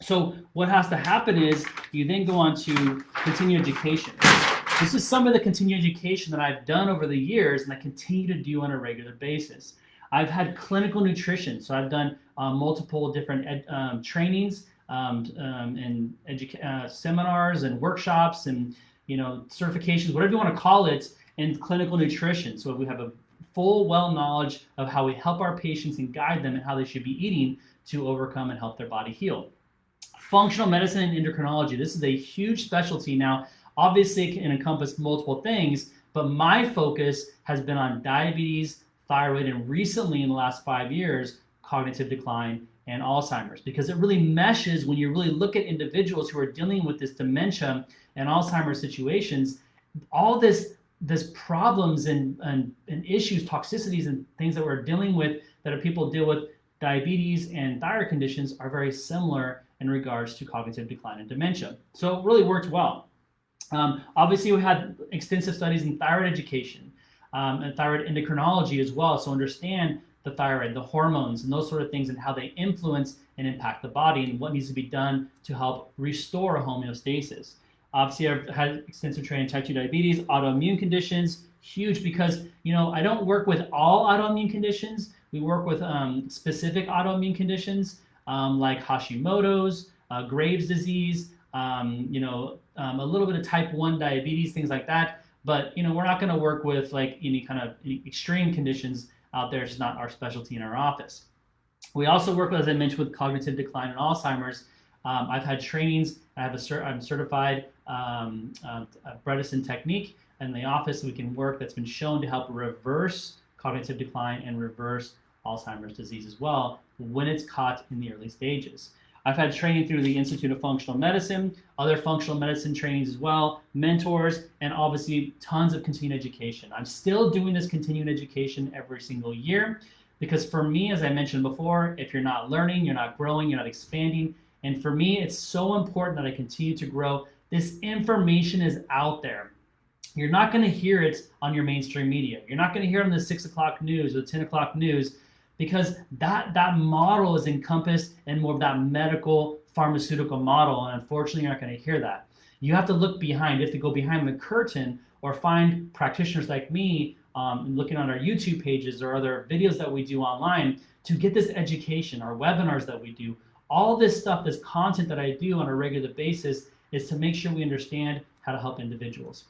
So what has to happen is you then go on to continuing education. This is some of the continuing education that I've done over the years and I continue to do on a regular basis. I've had clinical nutrition, so I've done multiple different trainings and seminars and workshops and certifications, whatever you want to call it, in clinical nutrition. So we have a full well knowledge of how we help our patients and guide them and how they should be eating to overcome and help their body heal. Functional medicine and endocrinology. This is a huge specialty now. Obviously, it can encompass multiple things, but my focus has been on diabetes, thyroid, and recently in the last 5 years, cognitive decline and Alzheimer's, because it really meshes when you really look at individuals who are dealing with this dementia and Alzheimer's situations. All this problems and issues, toxicities, and things that we're dealing with that people deal with diabetes and thyroid conditions are very similar in regards to cognitive decline and dementia. So it really worked well. Obviously, we had extensive studies in thyroid education and thyroid endocrinology as well. So understand the thyroid, the hormones, and those sort of things and how they influence and impact the body and what needs to be done to help restore homeostasis. Obviously, I've had extensive training in type 2 diabetes, autoimmune conditions, huge because, I don't work with all autoimmune conditions. We work with specific autoimmune conditions like Hashimoto's, Graves' disease, a little bit of type 1 diabetes, things like that. But, we're not going to work with like any kind of extreme conditions out there. It's just not our specialty in our office. We also work, as I mentioned, with cognitive decline and Alzheimer's. I've had trainings. I'm certified Bredesen technique in the office. We can work that's been shown to help reverse cognitive decline and reverse Alzheimer's disease as well when it's caught in the early stages. I've had training through the Institute of Functional Medicine, other functional medicine trainings as well, mentors, and obviously tons of continuing education. I'm still doing this continuing education every single year because for me, as I mentioned before, if you're not learning, you're not growing, you're not expanding. And for me, it's so important that I continue to grow. This information is out there. You're not going to hear it on your mainstream media. You're not going to hear it on the 6 o'clock news or the 10 o'clock news because that model is encompassed in more of that medical pharmaceutical model. And unfortunately, you're not going to hear that. You have to look behind. You have to go behind the curtain or find practitioners like me looking on our YouTube pages or other videos that we do online to get this education, our webinars that we do. All this stuff, this content that I do on a regular basis is to make sure we understand how to help individuals.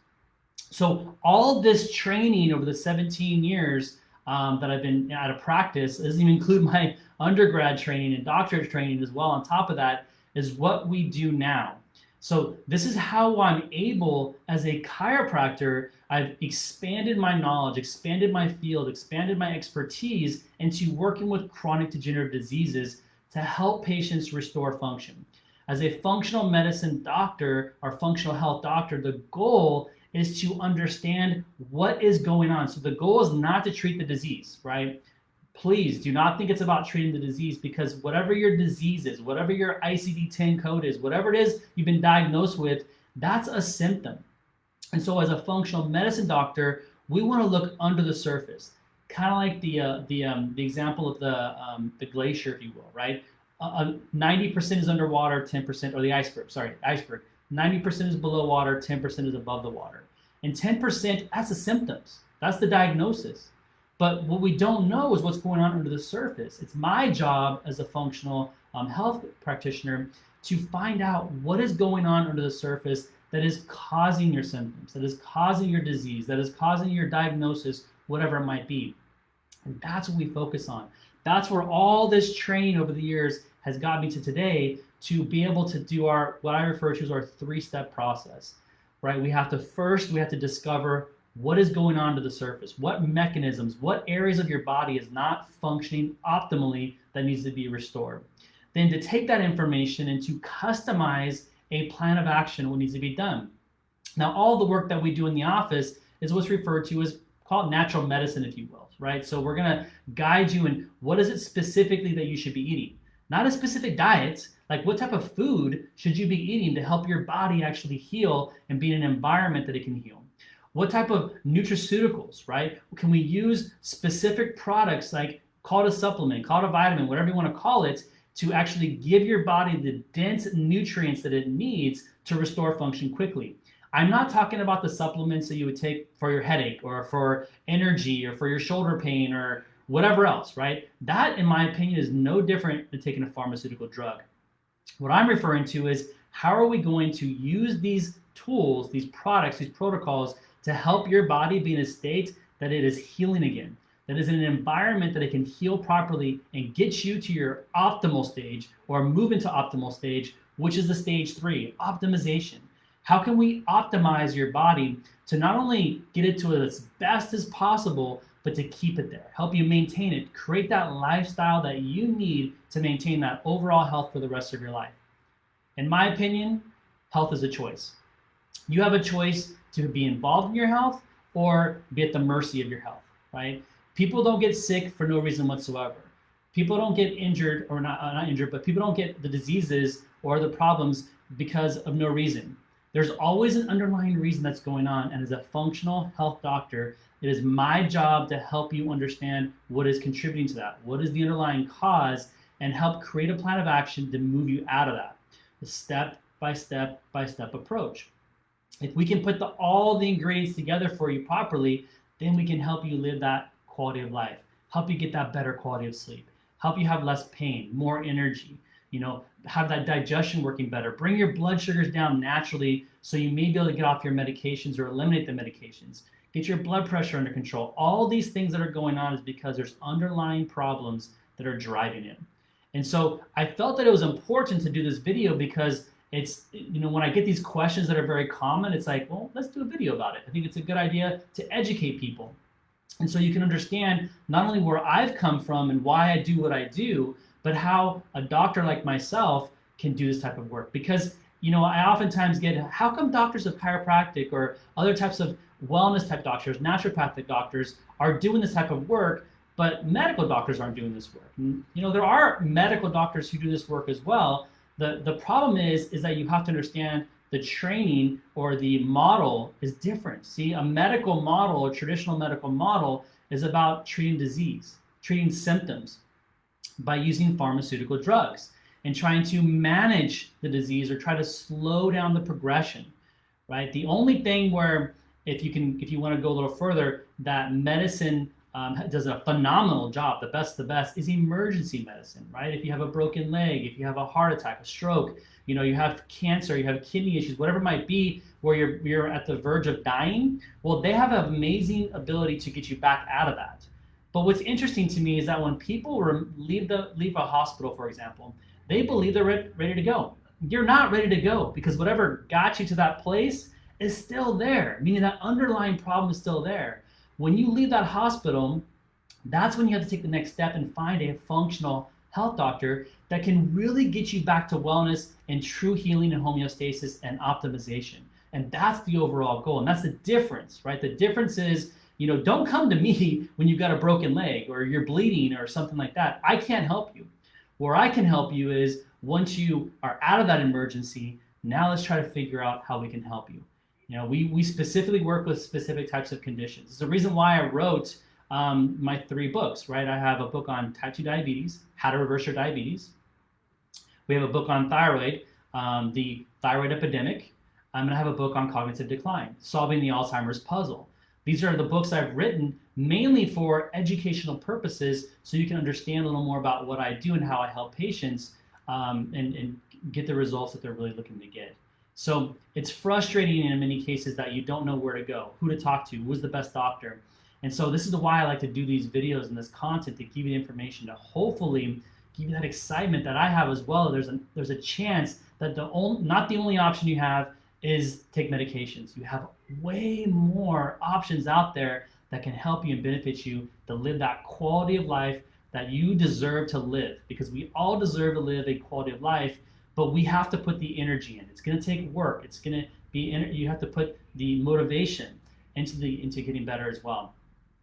So all this training over the 17 years that I've been out of practice, doesn't even include my undergrad training and doctorate training as well on top of that, is what we do now. So this is how I'm able, as a chiropractor, I've expanded my knowledge, expanded my field, expanded my expertise into working with chronic degenerative diseases to help patients restore function. As a functional medicine doctor or functional health doctor, the goal is to understand what is going on. So the goal is not to treat the disease, right? Please do not think it's about treating the disease because whatever your disease is, whatever your ICD-10 code is, whatever it is you've been diagnosed with, that's a symptom. And so as a functional medicine doctor, we want to look under the surface. Kind of like the example of the glacier, if you will, right? 90% is underwater, 10%, or the iceberg. 90% is below water, 10% is above the water. And 10%, that's the symptoms. That's the diagnosis. But what we don't know is what's going on under the surface. It's my job as a functional health practitioner to find out what is going on under the surface that is causing your symptoms, that is causing your disease, that is causing your diagnosis, whatever it might be. And that's what we focus on. That's where all this training over the years has got me to today to be able to do what I refer to as our 3-step process, right? We have to discover what is going on to the surface, what mechanisms, what areas of your body is not functioning optimally that needs to be restored. Then to take that information and to customize a plan of action, what needs to be done. Now, all the work that we do in the office is what's referred to as called natural medicine, if you will, right? So we're gonna guide you in what is it specifically that you should be eating. Not a specific diet, like what type of food should you be eating to help your body actually heal and be in an environment that it can heal. What type of nutraceuticals, right? Can we use specific products like call it a supplement, call it a vitamin, whatever you want to call it, to actually give your body the dense nutrients that it needs to restore function quickly. I'm not talking about the supplements that you would take for your headache or for energy or for your shoulder pain or whatever else, right? That, in my opinion, is no different than taking a pharmaceutical drug. What I'm referring to is how are we going to use these tools, these products, these protocols to help your body be in a state that it is healing again, that is in an environment that it can heal properly and get you to your optimal stage or move into optimal stage, which is the stage 3, optimization. How can we optimize your body to not only get it to its best as possible, but to keep it there, help you maintain it, create that lifestyle that you need to maintain that overall health for the rest of your life? In my opinion, health is a choice. You have a choice to be involved in your health or be at the mercy of your health, right? People don't get sick for no reason whatsoever. People don't get injured, or not injured, but people don't get the diseases or the problems because of no reason. There's always an underlying reason that's going on, and as a functional health doctor, it is my job to help you understand what is contributing to that, what is the underlying cause, and help create a plan of action to move you out of that. A step-by-step approach. If we can put all the ingredients together for you properly, then we can help you live that quality of life, help you get that better quality of sleep, help you have less pain, more energy, have that digestion working better, bring your blood sugars down naturally so you may be able to get off your medications or eliminate the medications, get your blood pressure under control. All these things that are going on is because there's underlying problems that are driving it. And so I felt that it was important to do this video because it's, when I get these questions that are very common, it's like, well, let's do a video about it. I think it's a good idea to educate people. And so you can understand not only where I've come from and why I do what I do, but how a doctor like myself can do this type of work. Because, I oftentimes get, how come doctors of chiropractic or other types of wellness type doctors, naturopathic doctors are doing this type of work, but medical doctors aren't doing this work? And, there are medical doctors who do this work as well. The problem is that you have to understand the training or the model is different. See, a medical model, a traditional medical model, is about treating disease, treating symptoms by using pharmaceutical drugs and trying to manage the disease or try to slow down the progression, right? The only thing where, if you want to go a little further, that medicine does a phenomenal job, the best, is emergency medicine, right? If you have a broken leg, if you have a heart attack, a stroke, you have cancer, you have kidney issues, whatever it might be, where you're at the verge of dying, well, they have an amazing ability to get you back out of that. But what's interesting to me is that when people leave a hospital, for example, they believe they're ready to go. You're not ready to go, because whatever got you to that place is still there, meaning that underlying problem is still there. When you leave that hospital, that's when you have to take the next step and find a functional health doctor that can really get you back to wellness and true healing and homeostasis and optimization. And that's the overall goal. And that's the difference, right? The difference is, don't come to me when you've got a broken leg or you're bleeding or something like that. I can't help you. Where I can help you is once you are out of that emergency, now let's try to figure out how we can help you. We specifically work with specific types of conditions. It's the reason why I wrote my 3 books, right? I have a book on type 2 diabetes, how to reverse your diabetes. We have a book on thyroid, the thyroid epidemic. I'm going to have a book on cognitive decline, solving the Alzheimer's puzzle. These are the books I've written mainly for educational purposes, so you can understand a little more about what I do and how I help patients and get the results that they're really looking to get. So it's frustrating in many cases that you don't know where to go, who to talk to, who's the best doctor. And so this is why I like to do these videos and this content, to give you the information to hopefully give you that excitement that I have as well. There's a chance that not the only option you have is take medications. You have way more options out there that can help you and benefit you to live that quality of life that you deserve to live, because we all deserve to live a quality of life, but we have to put the energy in. It's going to take work. It's going to be, you have to put the motivation into getting better as well.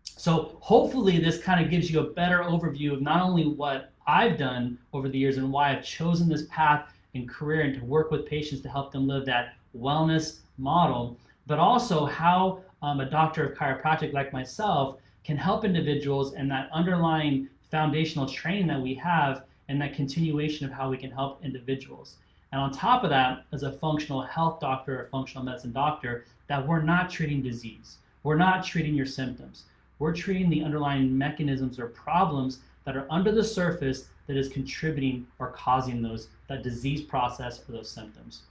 So hopefully this kind of gives you a better overview of not only what I've done over the years and why I've chosen this path and career and to work with patients to help them live that wellness model, but also how a doctor of chiropractic like myself can help individuals, and that underlying foundational training that we have and that continuation of how we can help individuals. And on top of that, as a functional health doctor or functional medicine doctor, that we're not treating disease. We're not treating your symptoms. We're treating the underlying mechanisms or problems that are under the surface that is contributing or causing that disease process or those symptoms.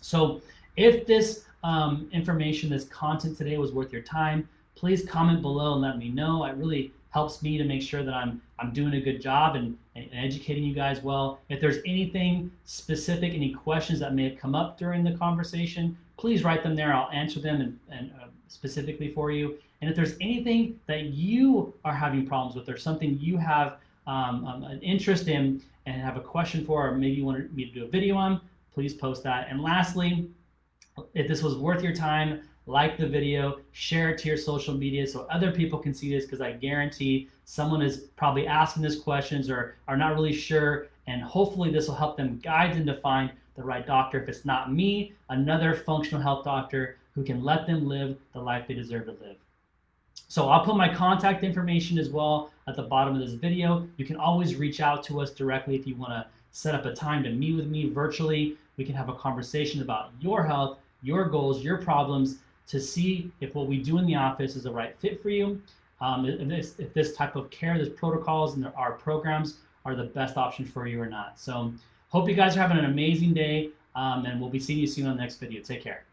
So if this information, this content today was worth your time, please comment below and let me know. It really helps me to make sure that I'm doing a good job and educating you guys well. If there's anything specific, any questions that may have come up during the conversation, please write them there. I'll answer them and specifically for you. And if there's anything that you are having problems with or something you have an interest in and have a question for, or maybe you want me to do a video on, please post that. And lastly, if this was worth your time, like the video, share it to your social media so other people can see this, because I guarantee someone is probably asking these questions or are not really sure, and hopefully this will help them guide them to find the right doctor. If it's not me, another functional health doctor who can let them live the life they deserve to live. So I'll put my contact information as well at the bottom of this video. You can always reach out to us directly if you want to set up a time to meet with me virtually. We can have a conversation about your health, your goals, your problems, to see if what we do in the office is the right fit for you, if this type of care, this protocols and our programs are the best option for you or not. So hope you guys are having an amazing day, and we'll be seeing you soon on the next video. Take care.